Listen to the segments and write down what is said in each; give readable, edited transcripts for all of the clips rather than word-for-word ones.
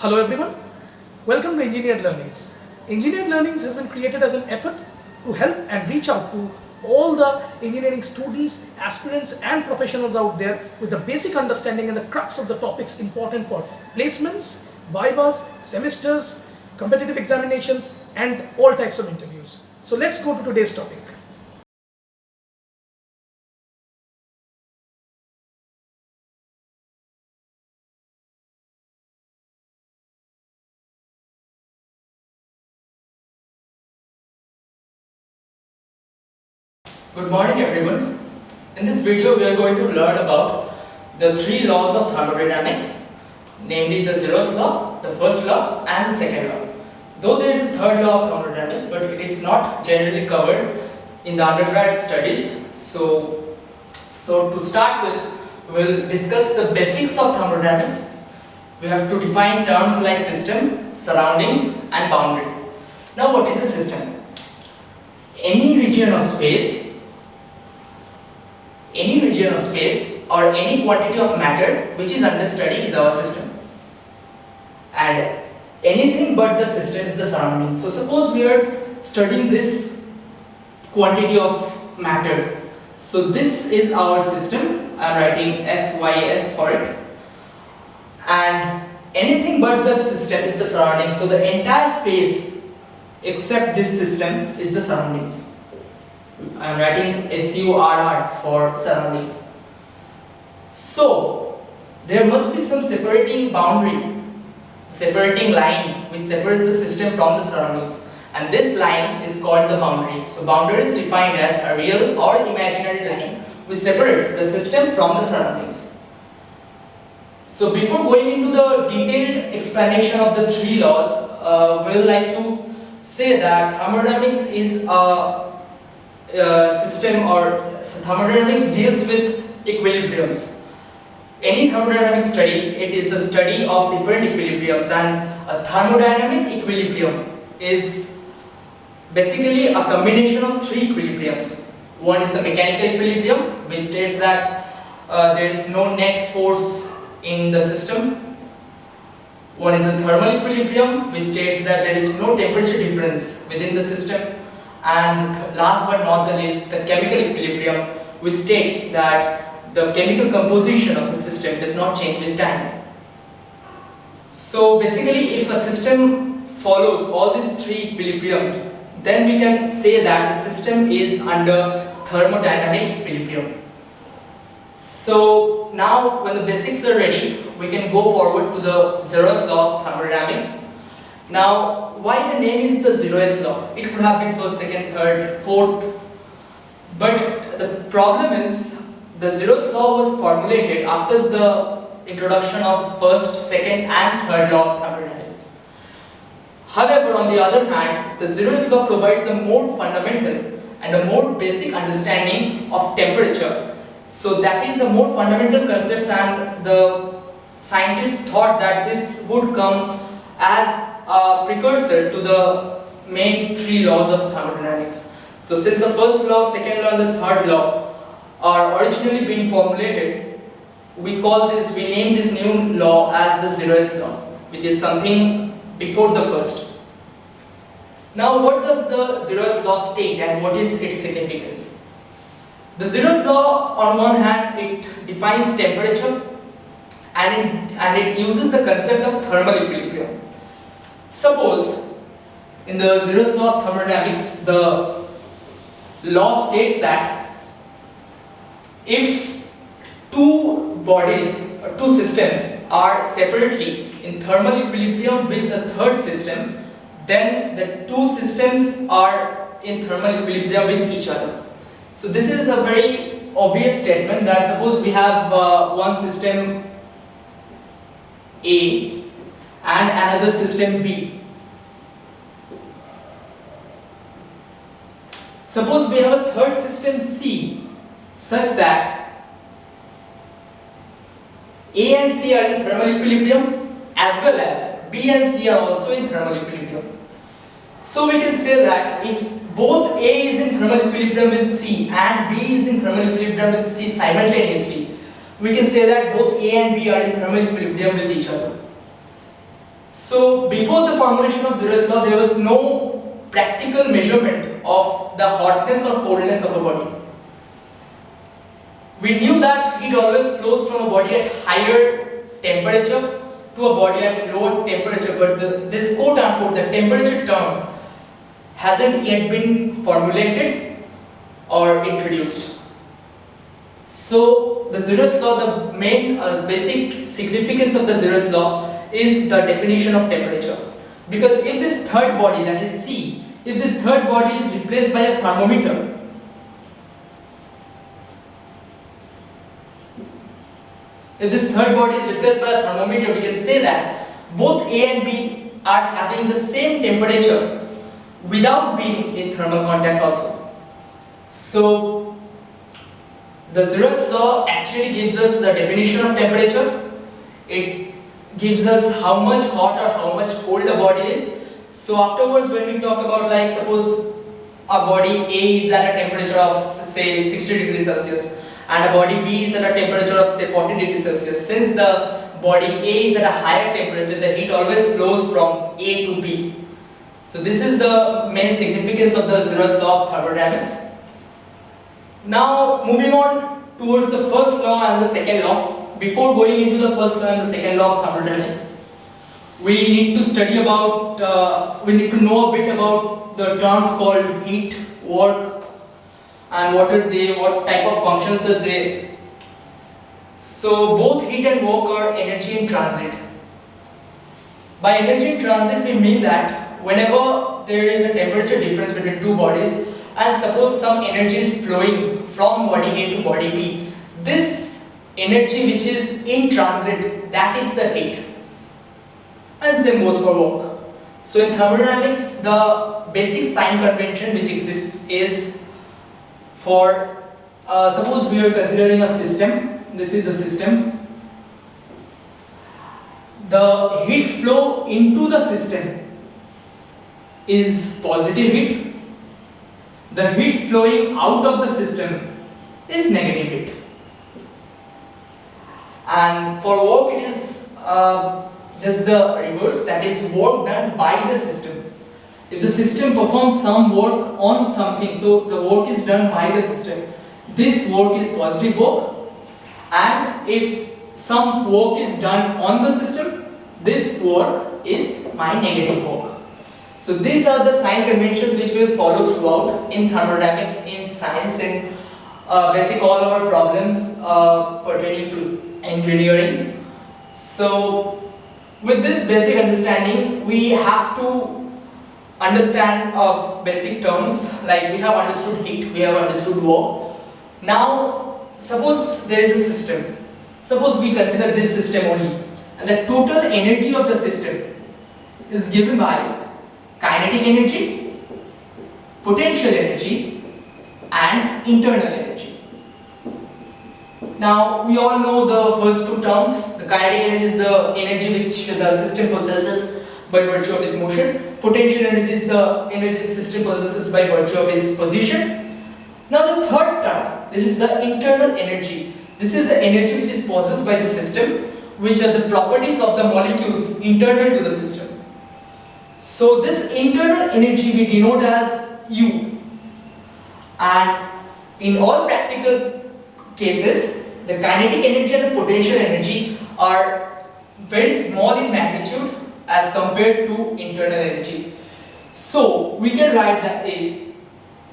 Hello everyone, welcome to Engineered Learnings. Engineered Learnings has been created as an effort to help and reach out to all the engineering students, aspirants and professionals out there with the basic understanding and the crux of the topics important for placements, Vivas, semesters, competitive examinations and all types of interviews. So let's go to today's topic. Good morning everyone. In this video we are going to learn about the three laws of thermodynamics, namely the zeroth law, the first law and the second law. Though there is a third law of thermodynamics, but it is not generally covered in the undergrad studies. So to start with, we will discuss the basics of thermodynamics. We have to define terms like system, surroundings and boundary. Now what is a system? Any region of space or any quantity of matter which is under study is our system, and anything but the system is the surrounding. So suppose we are studying this quantity of matter, so this is our system. I am writing SYS for it, and anything but the system is the surrounding. So the entire space except this system is the surroundings. I am writing SURR for surroundings. So there must be some separating boundary, separating line which separates the system from the surroundings, and this line is called the boundary. So boundary is defined as a real or imaginary line which separates the system from the surroundings. So before going into the detailed explanation of the three laws, we would like to say that thermodynamics is a system, or thermodynamics deals with equilibriums. Any thermodynamic study, it is a study of different equilibriums, and a thermodynamic equilibrium is basically a combination of three equilibriums. One is the mechanical equilibrium, which states that there is no net force in the system. One is the thermal equilibrium, which states that there is no temperature difference within the system. And last but not the least, the chemical equilibrium, which states that the chemical composition of the system does not change with time. So basically, if a system follows all these three equilibriums, then we can say that the system is under thermodynamic equilibrium. So now when the basics are ready, we can go forward to the zeroth law of thermodynamics. Now, why the name is the zeroth law? It could have been first, second, third, fourth. But the problem is, the zeroth law was formulated after the introduction of first, second and third law of thermodynamics. However, on the other hand, the zeroth law provides a more fundamental and a more basic understanding of temperature. So that is a more fundamental concepts, and the scientists thought that this would come as a precursor to the main three laws of thermodynamics. So since the first law, second law and the third law are originally being formulated, we name this new law as the zeroth law, which is something before the first. Now what does the zeroth law state and what is its significance? The zeroth law, on one hand, it defines temperature and it uses the concept of thermal equilibrium. Suppose in the zeroth law of thermodynamics, the law states that if two bodies or two systems are separately in thermal equilibrium with a third system, then the two systems are in thermal equilibrium with each other. So this is a very obvious statement that suppose we have one system A and another system B. Suppose we have a third system C such that A and C are in thermal equilibrium as well as B and C are also in thermal equilibrium. So we can say that if both A is in thermal equilibrium with C and B is in thermal equilibrium with C simultaneously, we can say that both A and B are in thermal equilibrium with each other. So before the formulation of Zeroth law, there was no practical measurement of the hotness or coldness of a body. We knew that heat always flows from a body at higher temperature to a body at lower temperature, but this quote unquote, the temperature term, hasn't yet been formulated or introduced. So the Zeroth law, the main basic significance of the Zeroth law is the definition of temperature. Because if this third body, that is C, if this third body is replaced by a thermometer, we can say that both A and B are having the same temperature without being in thermal contact also. So the Zeroth law actually gives us the definition of temperature. It gives us how much hot or how much cold a body is. So afterwards, when we talk about, like, suppose a body A is at a temperature of say 60 degrees Celsius and a body B is at a temperature of say 40 degrees Celsius. Since the body A is at a higher temperature, the heat always flows from A to B. So this is the main significance of the Zeroth law of thermodynamics. Now moving on towards the first law and the second law. Before going into the first law and the second law of thermodynamics, we need to study about, we need to know a bit about the terms called heat, work, and what are they, what type of functions are they. So both heat and work are energy in transit. By energy in transit, we mean that whenever there is a temperature difference between two bodies, and suppose some energy is flowing from body A to body B, this energy which is in transit, that is the heat. And same goes for work. So in thermodynamics, the basic sign convention which exists is for, suppose we are considering a system, this is a system. The heat flow into the system is positive heat. The heat flowing out of the system is negative heat. And for work it is just the reverse, that is work done by the system. If the system performs some work on something, so the work is done by the system, this work is positive work. And if some work is done on the system, this work is my negative work. So these are the sign conventions which we will follow throughout in thermodynamics, in science, in basic all our problems pertaining to engineering. So with this basic understanding, we have to understand of basic terms, like we have understood heat, we have understood work. Now suppose there is a system, suppose we consider this system only, and the total energy of the system is given by kinetic energy, potential energy, and internal energy. Now we all know the first two terms. The kinetic energy is the energy which the system possesses by virtue of its motion. Potential energy is the energy the system possesses by virtue of its position. Now the third term, this is the internal energy. This is the energy which is possessed by the system, which are the properties of the molecules internal to the system. So this internal energy we denote as U. And in all practical cases, the kinetic energy and the potential energy are very small in magnitude as compared to internal energy. So we can write that is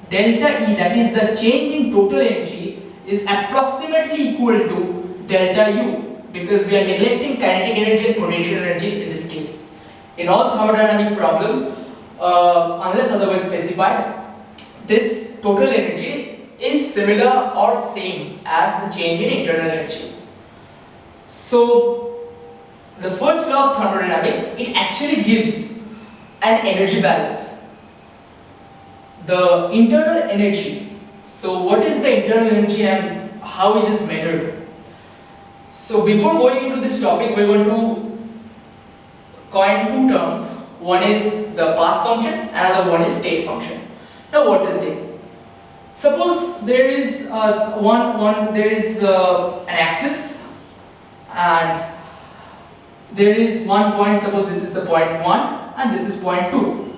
delta E, that is the change in total energy, is approximately equal to delta U, because we are neglecting kinetic energy and potential energy in this case. In all thermodynamic problems, unless otherwise specified, this total energy is similar or same as the change in internal energy. So the first law of thermodynamics, it actually gives an energy balance. The internal energy, so what is the internal energy and how is this measured? So before going into this topic, we want to coin two terms. One is the path function, another one is state function. Now what are they? Suppose there is an axis, and there is one point, suppose this is the point 1 and this is point 2.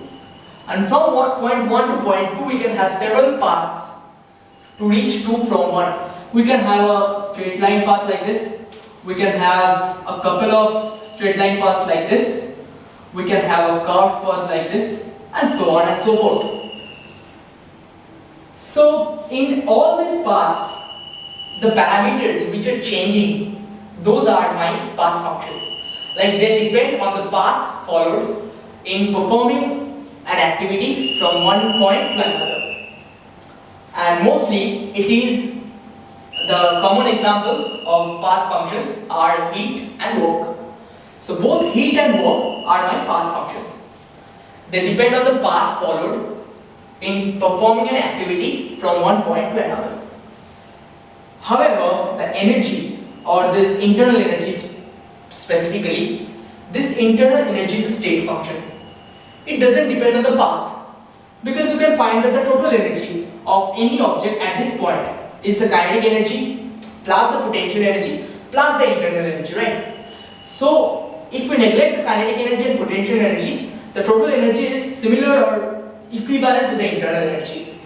And from point 1 to point 2 we can have several paths to reach 2 from 1. We can have a straight line path like this, we can have a couple of straight line paths like this, we can have a curved path like this, and so on and so forth. So in all these paths, the parameters which are changing, those are my path functions. Like they depend on the path followed in performing an activity from one point to another. And mostly it is the common examples of path functions are heat and work. So both heat and work are my path functions. They depend on the path followed in performing an activity from one point to another. However, the energy or this internal energy specifically, this internal energy is a state function. It doesn't depend on the path, because you can find that the total energy of any object at this point is the kinetic energy plus the potential energy plus the internal energy, right? So if we neglect the kinetic energy and potential energy, the total energy is similar or equivalent to the internal energy.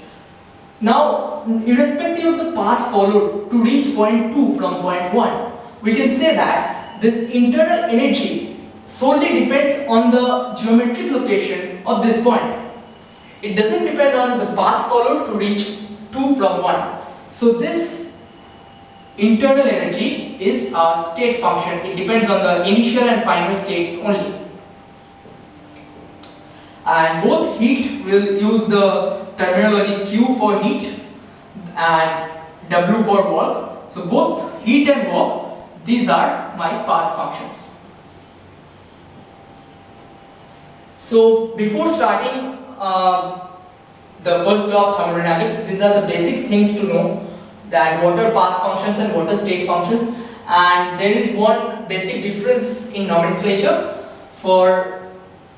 Now, irrespective of the path followed to reach point 2 from point 1, we can say that this internal energy solely depends on the geometric location of this point. It doesn't depend on the path followed to reach 2 from 1. So this internal energy is a state function. It depends on the initial and final states only. And both heat will use the terminology Q for heat and W for work. So both heat and work, these are my path functions. So before starting the first law of thermodynamics, these are the basic things to know, that what are path functions and what are state functions. And there is one basic difference in nomenclature. For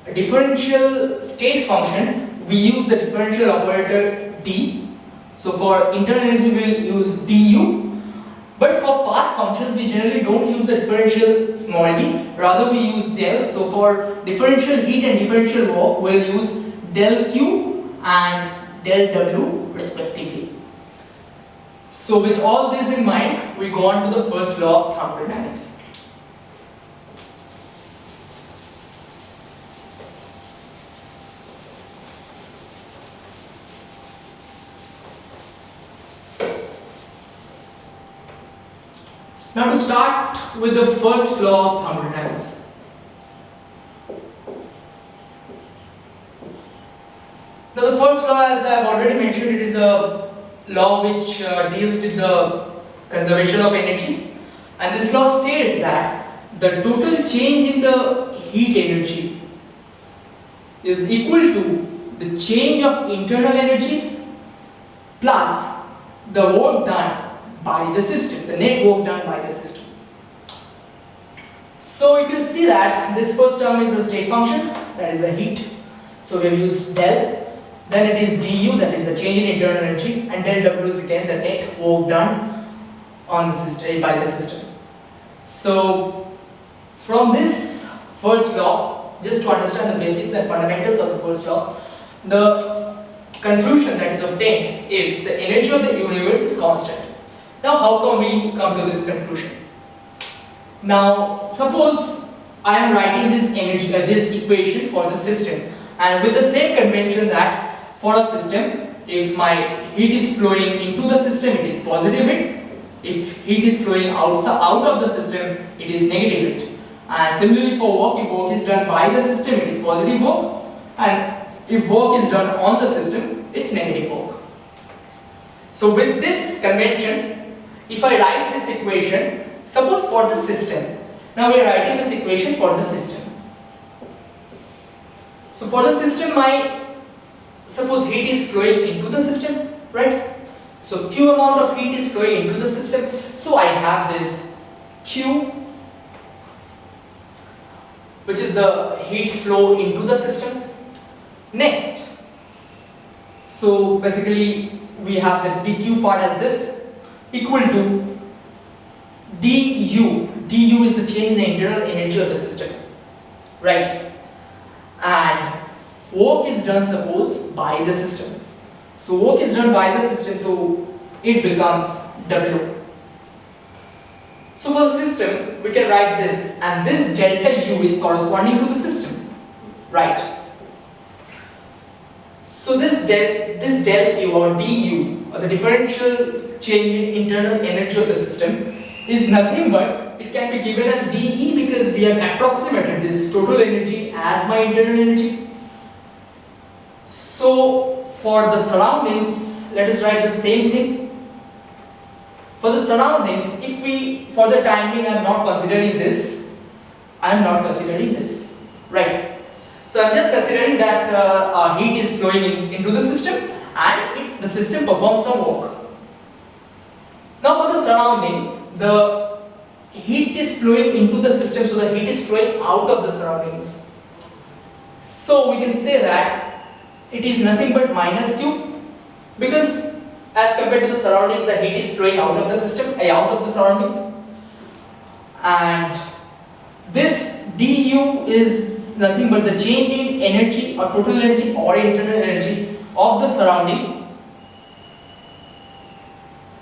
a differential state function, we use the differential operator d. So for internal energy we will use du. But for path functions we generally don't use the differential small d, rather we use del. So for differential heat and differential work we will use del q and del w respectively. So with all this in mind, we go on to the first law of thermodynamics. Now to start with the first law of thermodynamics. Now the first law, as I have already mentioned, it is a law which deals with the conservation of energy, and this law states that the total change in the heat energy is equal to the change of internal energy plus the work done by the system, the net work done by the system. So you can see that this first term is a state function, that is the heat. So we have used del. Then it is du, that is the change in internal energy, and del w is again the net work done on the system by the system. So from this first law, just to understand the basics and fundamentals of the first law, the conclusion that is obtained is the energy of the universe is constant. Now how can we come to this conclusion? Now suppose I am writing this energy, this equation for the system, and with the same convention that for a system, if my heat is flowing into the system, it is positive heat. If heat is flowing out of the system, it is negative heat. And similarly for work, if work is done by the system, it is positive work. And if work is done on the system, it's negative work. So with this convention, if I write this equation, suppose for the system. Now we are writing this equation for the system. So for the system, suppose heat is flowing into the system, right? So Q amount of heat is flowing into the system. So I have this Q, which is the heat flow into the system. Next, so basically we have the dq part as this, equal to du is the change in the internal energy of the system, right? And work is done, suppose, by the system. So work is done by the system, so it becomes W. So for the system, we can write this, and this delta U is corresponding to the system, right? So this del U or du, or the differential change in internal energy of the system, is nothing but, it can be given as dE because we have approximated this total energy as my internal energy. So for the surroundings, let us write the same thing. For the surroundings, if we, for the time being, I am not considering this, right? So I am just considering that heat is flowing into the system and the system performs some work. Now for the surrounding, the heat is flowing into the system, so the heat is flowing out of the surroundings. So we can say that it is nothing but minus Q, because as compared to the surroundings, the heat is flowing out of the system, out of the surroundings. And this du is nothing but the change in energy or total energy or internal energy of the surrounding.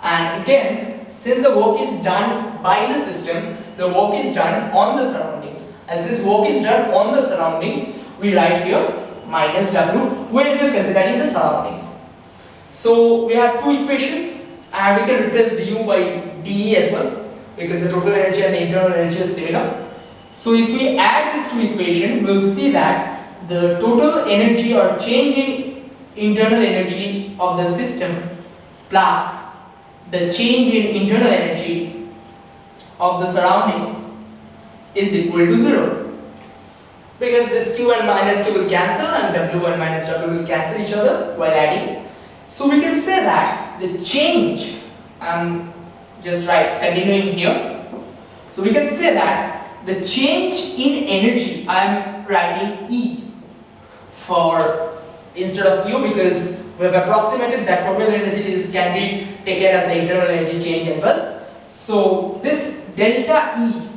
And again, since the work is done by the system, the work is done on the surroundings. And since work is done on the surroundings, we write here minus W when we are considering the surroundings. So we have two equations, and we can replace du by dE as well, because the total energy and the internal energy is similar. So if we add these two equations, we will see that the total energy or change in internal energy of the system plus the change in internal energy of the surroundings is equal to 0. Because this Q and minus Q will cancel and W and minus W will cancel each other while adding. So we can say that the change, continuing here. So we can say that the change in energy, I am writing E for instead of U, because we have approximated that total energy can be taken as the internal energy change as well. So this delta E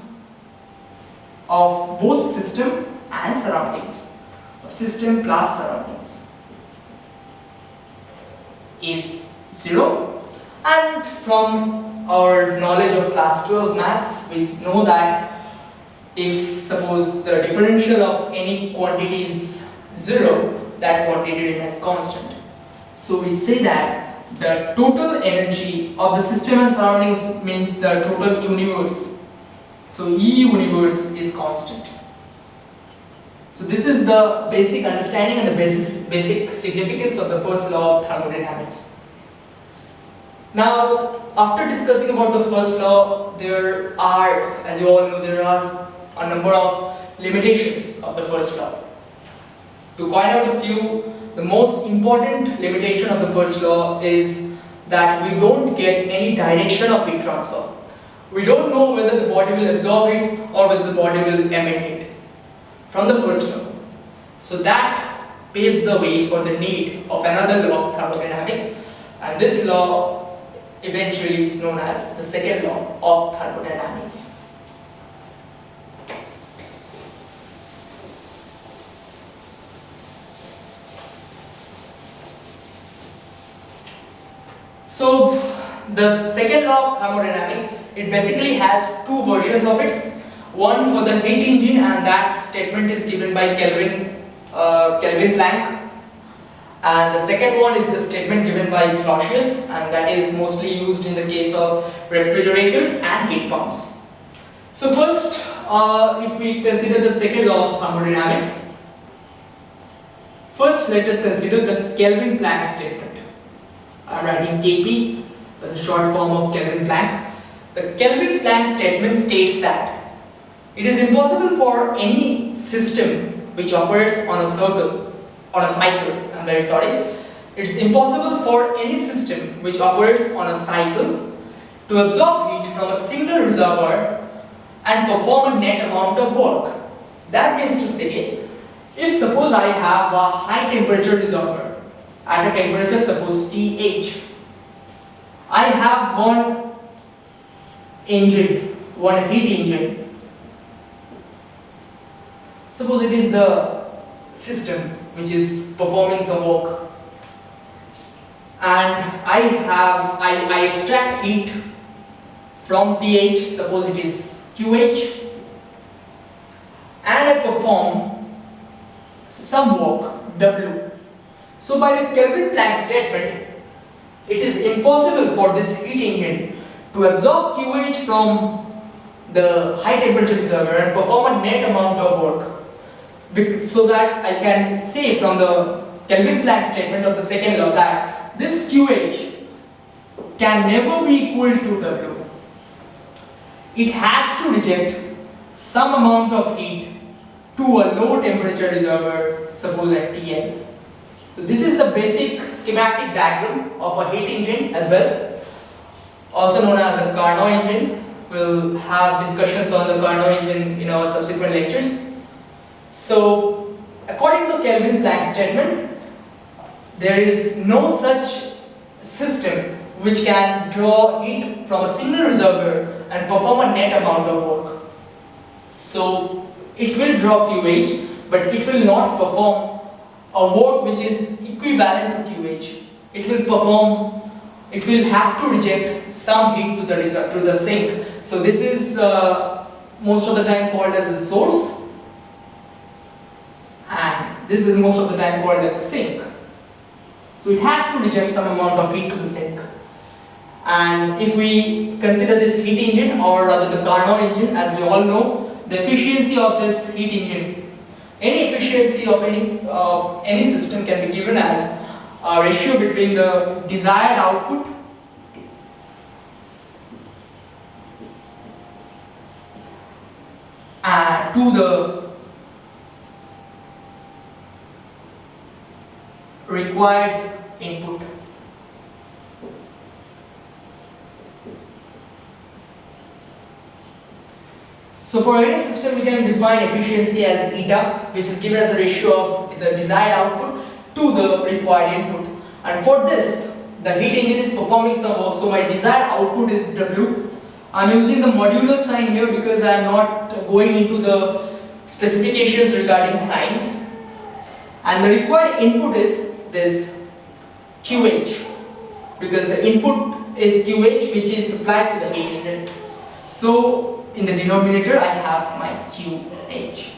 of both system and surroundings, system plus surroundings, is 0. And from our knowledge of class 12 maths, we know that if suppose the differential of any quantity is 0, that quantity remains constant. So we say that the total energy of the system and surroundings means the total universe. So E universe is constant. So this is the basic understanding and the basic significance of the first law of thermodynamics. Now, after discussing about the first law, there are, as you all know, there are a number of limitations of the first law. To point out a few, the most important limitation of the first law is that we don't get any direction of heat transfer. We don't know whether the body will absorb it or whether the body will emit it from the first law. So that paves the way for the need of another law of thermodynamics, and this law eventually is known as the second law of thermodynamics. So the second law of thermodynamics, it basically has two versions of it. One for the heat engine, and that statement is given by Kelvin Planck. And the second one is the statement given by Clausius, and that is mostly used in the case of refrigerators and heat pumps. So first, if we consider the second law of thermodynamics, first let us consider the Kelvin Planck statement. I am writing Kp as a short form of Kelvin Planck. The Kelvin Planck statement states that it is impossible for any system which operates on a cycle. It's impossible for any system which operates on a cycle to absorb heat from a single reservoir and perform a net amount of work. That means to say, if suppose I have a high temperature reservoir at a temperature suppose TH, I have one engine, one heat engine. Suppose it is the system which is performing some work, and I extract heat from TH, suppose it is QH, and I perform some work W. So by the Kelvin-Planck statement, it is impossible for this heat engine to absorb QH from the high temperature reservoir and perform a net amount of work. So that I can say from the Kelvin-Planck statement of the second law that this QH can never be equal to W. It has to reject some amount of heat to a low temperature reservoir, suppose at Tn. So this is the basic schematic diagram of a heat engine as well, also known as a Carnot engine. We'll have discussions on the Carnot engine in our subsequent lectures. So according to Kelvin-Planck statement, there is no such system which can draw heat from a single reservoir and perform a net amount of work. So it will draw QH, but it will not perform a work which is equivalent to QH. It will have to reject some heat to the sink. So this is most of the time called as the source, and this is most of the time called as the sink. So it has to reject some amount of heat to the sink. And if we consider this heat engine, or rather the Carnot engine, as we all know, the efficiency of this heat engine, any efficiency of any system can be given as a ratio between the desired output to the required input. So for any system we can define efficiency as eta, which is given as a ratio of the desired output to the required input. And for this, the heat engine is performing some work, so my desired output is W. I am using the modular sign here because I am not going into the specifications regarding signs. And the required input is this QH, because the input is QH, which is supplied to the heat engine. So in the denominator I have my QH.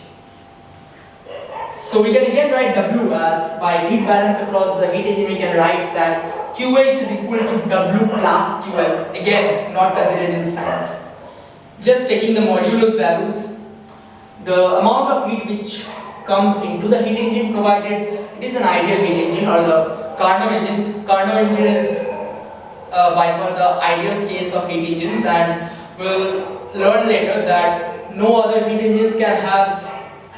So we can again write W as, by heat balance across the heat engine, we can write that QH is equal to W plus QL. Again, not considered in signs. Just taking the modulus values, the amount of heat which comes into the heat engine, provided it is an ideal heat engine or the Carnot engine. Carnot engine is by far the ideal case of heat engines, and we'll learn later that no other heat engines can have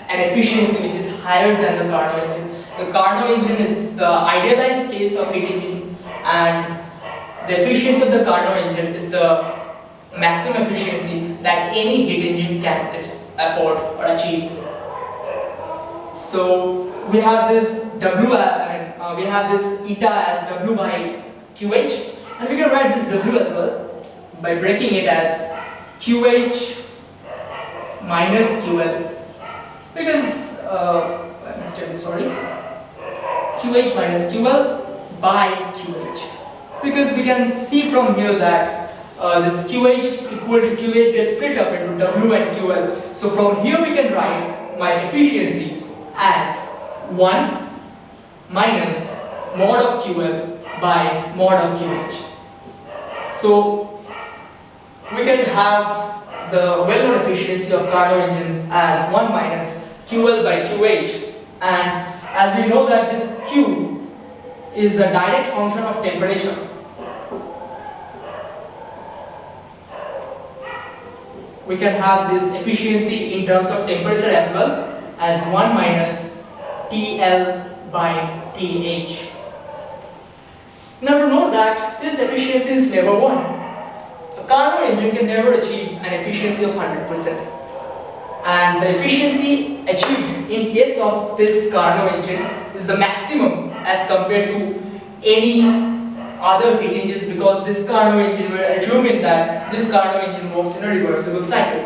an efficiency which is higher than the Carnot engine. The Carnot engine is the idealized case of heat engine, and the efficiency of the Carnot engine is the maximum efficiency that any heat engine can afford or achieve. So we have this W, we have this eta as W by QH, and we can write this W as well by breaking it as QH minus QL, because QH minus QL by QH, because we can see from here that this QH equal to QH gets split up into W and QL. So from here we can write my efficiency as 1 minus mod of QL by mod of QH. So we can have the well-known efficiency of Carnot engine as 1 minus QL by QH, and as we know that this Q is a direct function of temperature, we can have this efficiency in terms of temperature as well as 1 minus TL by TH. Now to know that this efficiency is never 1. A Carnot engine can never achieve an efficiency of 100%. And the efficiency achieved in case of this Carnot engine is the maximum as compared to any other heat engines, because this Carnot engine, we're assuming that this Carnot engine works in a reversible cycle.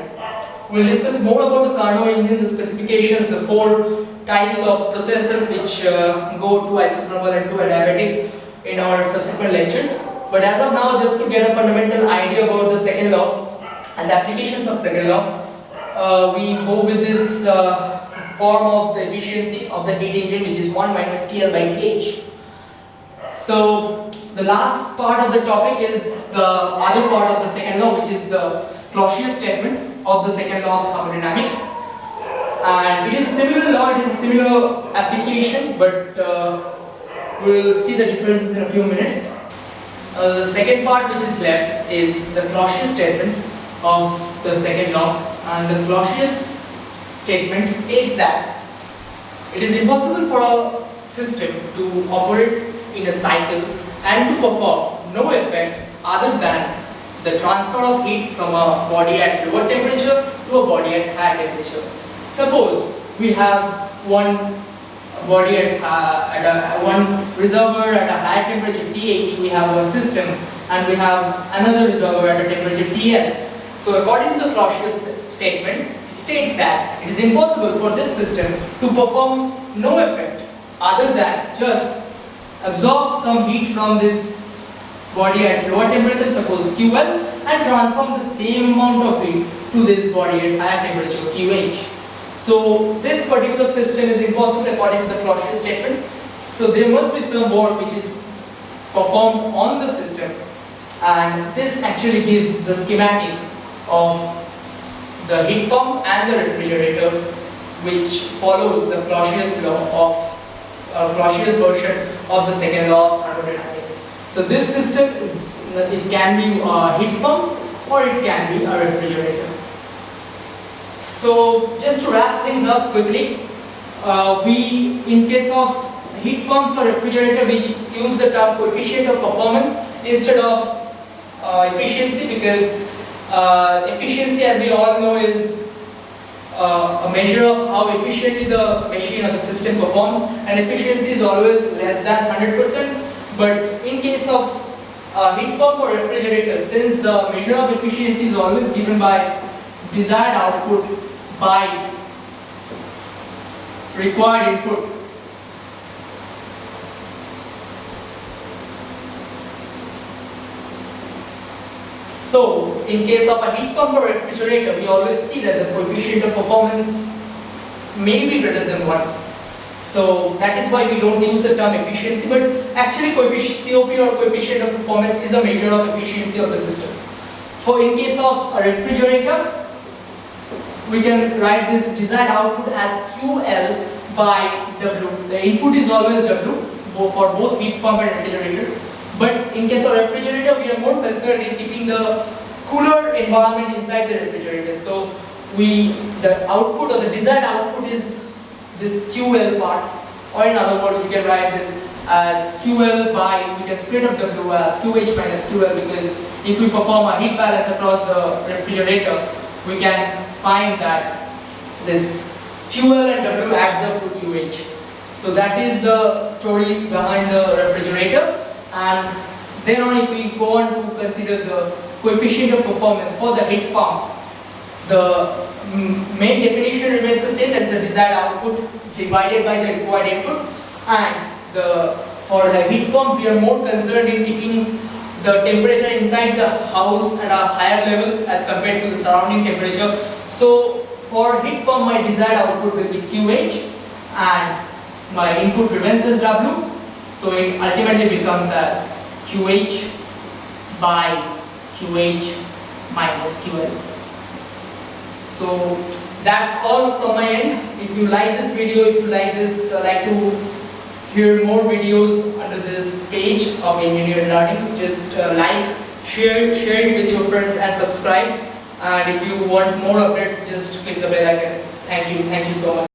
We'll discuss more about the Carnot engine, the specifications, the 4 types of processes which go to isothermal and to adiabatic in our subsequent lectures. But as of now, just to get a fundamental idea about the second law and the applications of second law, we go with this form of the efficiency of the heat engine, which is 1 minus TL by TH. So the last part of the topic is the other part of the second law, which is the Clausius Statement of the second law of thermodynamics. And it is a similar law, it is a similar application, but we'll see the differences in a few minutes. The second part which is left is the Clausius Statement of the second law, and the Clausius Statement states that it is impossible for a system to operate in a cycle and to perform no effect other than the transfer of heat from a body at lower temperature to a body at higher temperature. Suppose we have one body at one reservoir at a higher temperature TH, we have a system, and we have another reservoir at a temperature TL. So according to the Clausius statement, it states that it is impossible for this system to perform no effect other than just absorb some heat from this body at lower temperature, suppose QL, and transform the same amount of heat to this body at higher temperature QH. So this particular system is impossible according to the Clausius statement. So there must be some work which is performed on the system, and this actually gives the schematic of the heat pump and the refrigerator, which follows the Clausius law of Clausius version of the second law of thermodynamics. So this system is, it can be a heat pump or it can be a refrigerator. So just to wrap things up quickly, in case of heat pumps or refrigerator, we use the term coefficient of performance instead of efficiency, because efficiency, as we all know, is a measure of how efficiently the machine or the system performs, and efficiency is always less than 100%. But in case of heat pump or refrigerator, since the measure of efficiency is always given by desired output by required input, so in case of a heat pump or refrigerator, we always see that the coefficient of performance may be greater than 1. So that is why we don't use the term efficiency, but actually COP or coefficient of performance is a measure of efficiency of the system. For in case of a refrigerator, we can write this desired output as QL by W. The input is always W for both heat pump and refrigerator. But in case of refrigerator, we are more concerned in keeping the cooler environment inside the refrigerator. So the output or the desired output is this QL part, or in other words, we can write this as QL by, we can split up W as QH minus QL, because if we perform a heat balance across the refrigerator, we can find that this QL and W adds up to QH. So that is the story behind the refrigerator. And then on, if we go on to consider the coefficient of performance for the heat pump, the main definition remains the same, that the desired output divided by the required input. And for the heat pump, we are more concerned in keeping the temperature inside the house at a higher level as compared to the surrounding temperature. So for heat pump, my desired output will be QH and my input remains as W. So it ultimately becomes as QH by QH minus QL. So that's all from my end. If you like this video, if you like to hear more videos under this page of Engineered Learnings, just like, share it with your friends and subscribe. And if you want more updates, just click the bell icon. Thank you so much.